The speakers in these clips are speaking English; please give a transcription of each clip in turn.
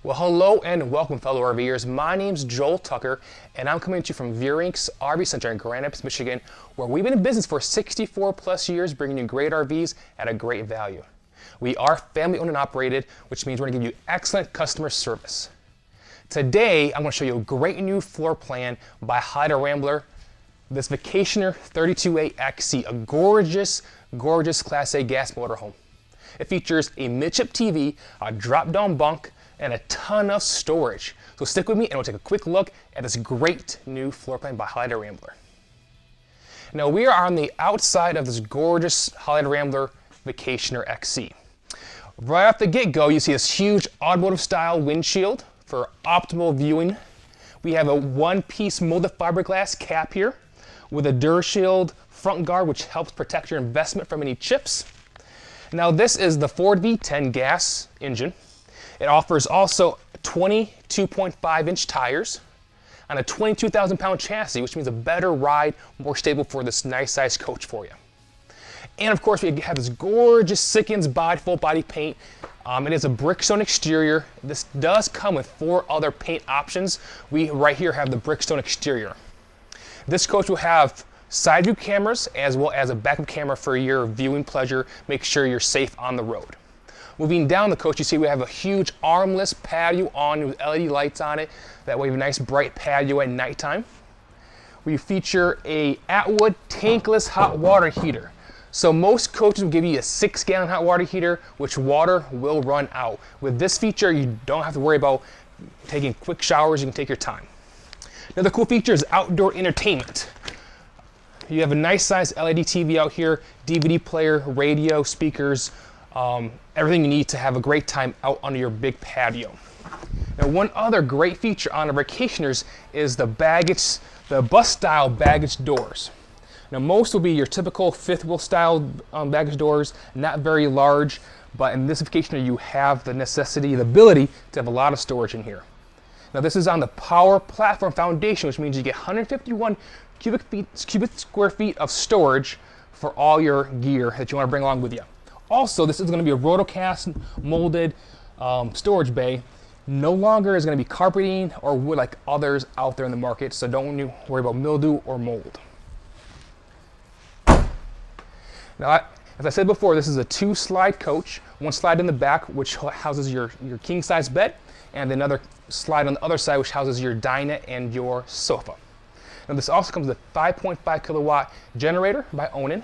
Well, hello and welcome, fellow RVers. My name's Joel Tucker, and I'm coming to you from Veurinks RV Center in Grand Rapids, Michigan, where we've been in business for 64 plus years, bringing you great RVs at a great value. We are family owned and operated, which means we're going to give you excellent customer service. Today, I'm going to show you a great new floor plan by Holiday Rambler, this Vacationer 32A-XC, a gorgeous, gorgeous Class A gas motorhome. It features a midship TV, a drop-down bunk, and a ton of storage. So stick with me and we'll take a quick look at this great new floor plan by Holiday Rambler. Now we are on the outside of this gorgeous Holiday Rambler Vacationer XC. Right off the get-go, you see this huge automotive style windshield for optimal viewing. We have a one-piece molded fiberglass cap here with a DuraShield front guard, which helps protect your investment from any chips. Now this is the Ford V10 gas engine. It offers also 22.5-inch tires on a 22,000-pound chassis, which means a better ride, more stable for this nice size coach for you. And of course, we have this gorgeous Sickens body, full body paint. It is a Brickstone exterior. This does come with 4 other paint options. We right here have the Brickstone exterior. This coach will have side view cameras as well as a backup camera for your viewing pleasure. Make sure you're safe on the road. Moving down the coach, you see we have a huge armless patio on with LED lights on it. That way we have a nice bright patio at nighttime. We feature a Atwood tankless hot water heater. So most coaches will give you a 6-gallon hot water heater, which water will run out. With this feature, you don't have to worry about taking quick showers. You can take your time. Another cool feature is outdoor entertainment. You have a nice size LED TV out here, DVD player, radio, speakers, everything you need to have a great time out under your big patio. Now, one other great feature on the Vacationers is the bus style baggage doors. Now, most will be your typical fifth wheel style baggage doors, not very large, but in this Vacationer you have the ability to have a lot of storage in here. Now, this is on the Power Platform Foundation, which means you get 151 cubic square feet of storage for all your gear that you want to bring along with you. Also, this is going to be a rotocast molded storage bay. No longer is going to be carpeting or wood like others out there in the market, so don't worry about mildew or mold. Now, as I said before, this is a 2-slide coach. One slide in the back, which houses your king-size bed, and another slide on the other side, which houses your dinette and your sofa. Now, this also comes with a 5.5 kilowatt generator by Onan,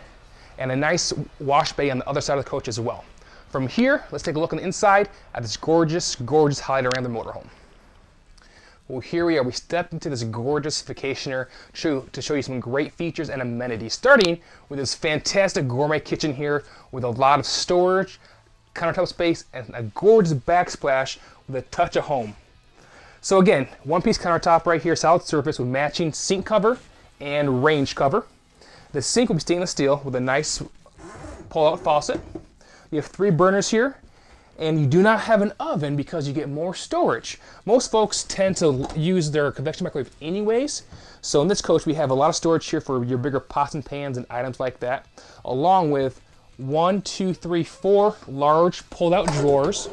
and a nice wash bay on the other side of the coach as well. From here, let's take a look on the inside at this gorgeous, gorgeous Holiday Rambler motorhome. Well, here we are. We stepped into this gorgeous Vacationer to show you some great features and amenities, starting with this fantastic gourmet kitchen here with a lot of storage, countertop space, and a gorgeous backsplash with a touch of home. So again, one-piece countertop right here, solid surface with matching sink cover and range cover. The sink will be stainless steel with a nice pull-out faucet. You have 3 burners here, and you do not have an oven because you get more storage. Most folks tend to use their convection microwave anyways, so in this coach we have a lot of storage here for your bigger pots and pans and items like that, along with 1, 2, 3, 4 large pulled-out drawers,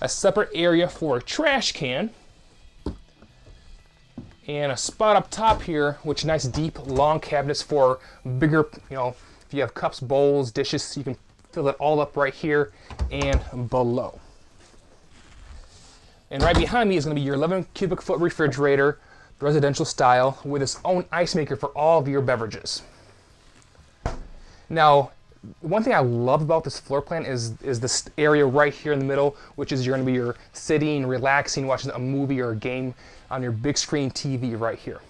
a separate area for a trash can, and a spot up top here, which nice deep long cabinets for bigger, if you have cups, bowls, dishes, you can fill it all up right here and below. And right behind me is going to be your 11 cubic foot refrigerator, residential style, with its own ice maker for all of your beverages. Now, one thing I love about this floor plan is this area right here in the middle, which is going to be your sitting, relaxing, watching a movie or a game on your big screen TV right here.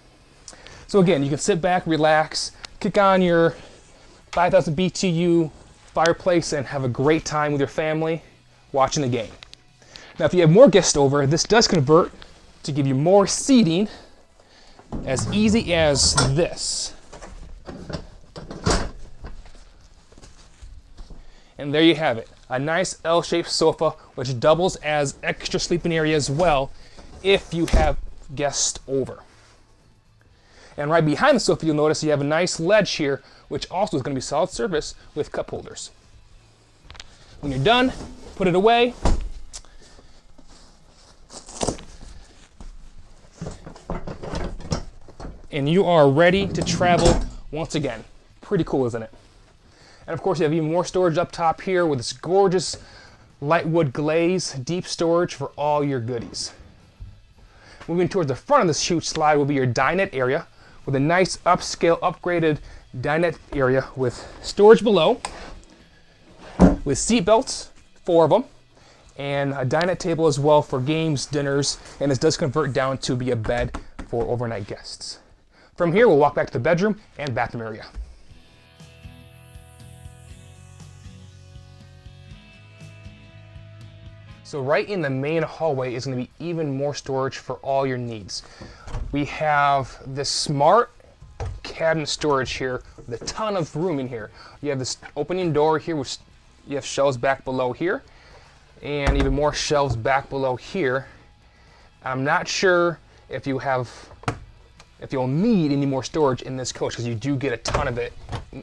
So again, you can sit back, relax, kick on your 5,000 BTU fireplace and have a great time with your family watching the game. Now, if you have more guests over, this does convert to give you more seating, as easy as this. And there you have it, a nice L-shaped sofa, which doubles as extra sleeping area as well if you have guests over. And right behind the sofa, you'll notice you have a nice ledge here, which also is going to be solid surface with cup holders. When you're done, put it away, and you are ready to travel once again. Pretty cool, isn't it? And of course, you have even more storage up top here with this gorgeous light wood glaze, deep storage for all your goodies. Moving towards the front of this huge slide will be your dinette area with a nice upscale, upgraded dinette area with storage below, with seat belts, 4 of them, and a dinette table as well for games, dinners, and this does convert down to be a bed for overnight guests. From here, we'll walk back to the bedroom and bathroom area. So right in the main hallway is going to be even more storage for all your needs. We have this smart cabinet storage here with a ton of room in here. You have this opening door here, which you have shelves back below here, and even more shelves back below here. I'm not sure if you'll need any more storage in this coach, because you do get a ton of it,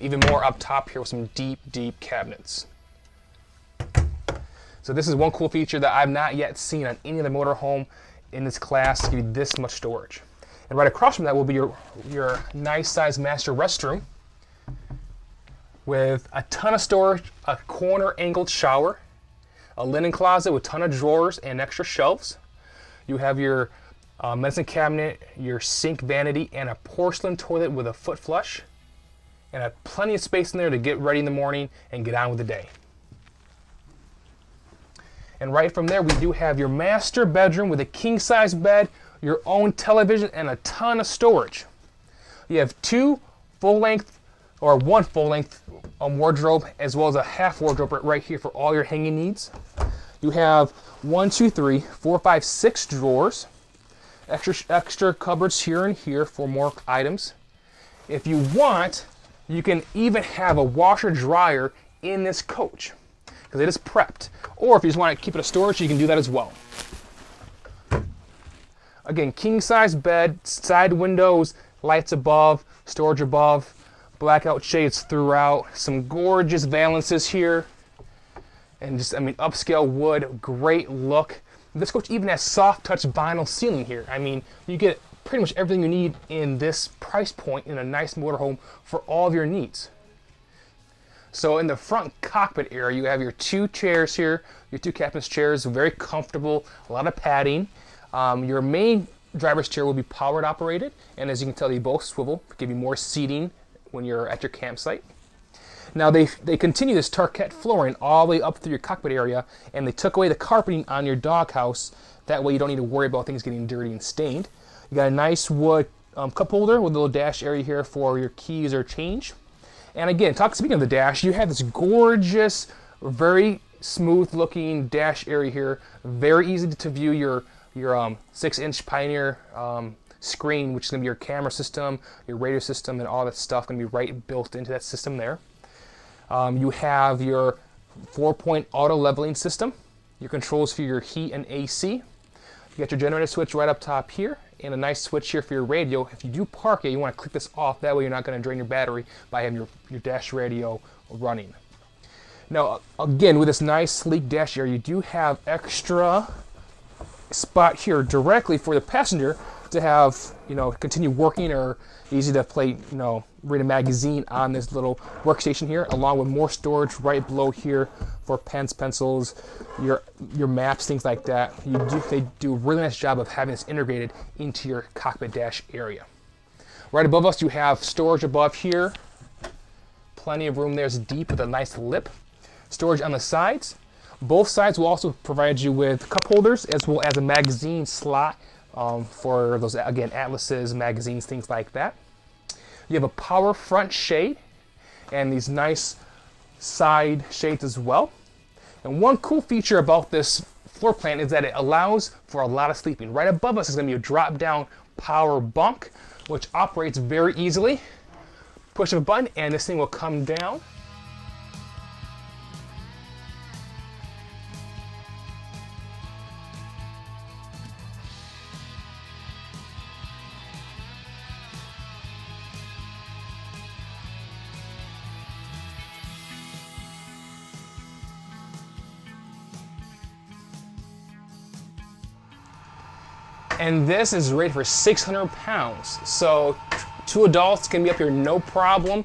even more up top here with some deep, deep cabinets. So this is one cool feature that I've not yet seen on any other motorhome in this class, to give you this much storage. And right across from that will be your nice size master restroom with a ton of storage, a corner angled shower, a linen closet with a ton of drawers and extra shelves. You have your medicine cabinet, your sink vanity, and a porcelain toilet with a foot flush, and plenty of space in there to get ready in the morning and get on with the day. And right from there, we do have your master bedroom with a king-size bed, your own television, and a ton of storage. You have 2 full-length, or 1 full-length wardrobe, as well as a half wardrobe right here for all your hanging needs. You have 1, 2, 3, 4, 5, 6 drawers, extra cupboards here and here for more items. If you want, you can even have a washer-dryer in this coach, because it is prepped. Or if you just want to keep it a storage, you can do that as well. Again, king-size bed, side windows, lights above, storage above, blackout shades throughout, some gorgeous valances here, and just, upscale wood, great look. This coach even has soft touch vinyl ceiling here. You get pretty much everything you need in this price point in a nice motorhome for all of your needs. So in the front cockpit area, you have your 2 chairs here, your 2 captain's chairs, very comfortable, a lot of padding. Your main driver's chair will be powered operated, and as you can tell, they both swivel, give you more seating when you're at your campsite. Now they continue this Tarkett flooring all the way up through your cockpit area, and they took away the carpeting on your doghouse. That way you don't need to worry about things getting dirty and stained. You got a nice wood cup holder with a little dash area here for your keys or change. And again, speaking of the dash, you have this gorgeous, very smooth looking dash area here. Very easy to view your 6-inch Pioneer screen, which is going to be your camera system, your radio system, and all that stuff going to be right built into that system there. You have your 4-point auto leveling system, your controls for your heat and AC. You got your generator switch right up top here, and a nice switch here for your radio. If you do park it, you want to click this off. That way you're not going to drain your battery by having your dash radio running. Now, again, with this nice sleek dash area, you do have extra spot here directly for the passenger to have, continue working, or easy to play, read a magazine on this little workstation here, along with more storage right below here for pens, pencils, your maps, things like that. They do a really nice job of having this integrated into your cockpit dash area. Right above us, you have storage above here. Plenty of room there. It's deep with a nice lip. Storage on the sides. Both sides will also provide you with cup holders as well as a magazine slot for those, again, atlases, magazines, things like that. You have a power front shade and these nice side shades as well. And one cool feature about this floor plan is that it allows for a lot of sleeping. Right above us is going to be a drop-down power bunk, which operates very easily. Push a button and this thing will come down. And this is rated for 600 pounds. So 2 adults can be up here no problem.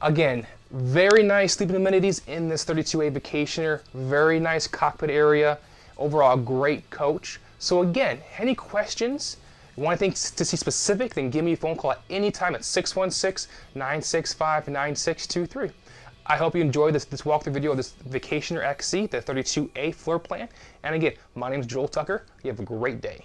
Again, very nice sleeping amenities in this 32A Vacationer. Very nice cockpit area. Overall, great coach. So again, any questions, you want anything to see specific, then give me a phone call at any time at 616-965-9623. I hope you enjoyed this walkthrough video of this Vacationer XC, the 32A floor plan. And again, my name is Joel Tucker. You have a great day.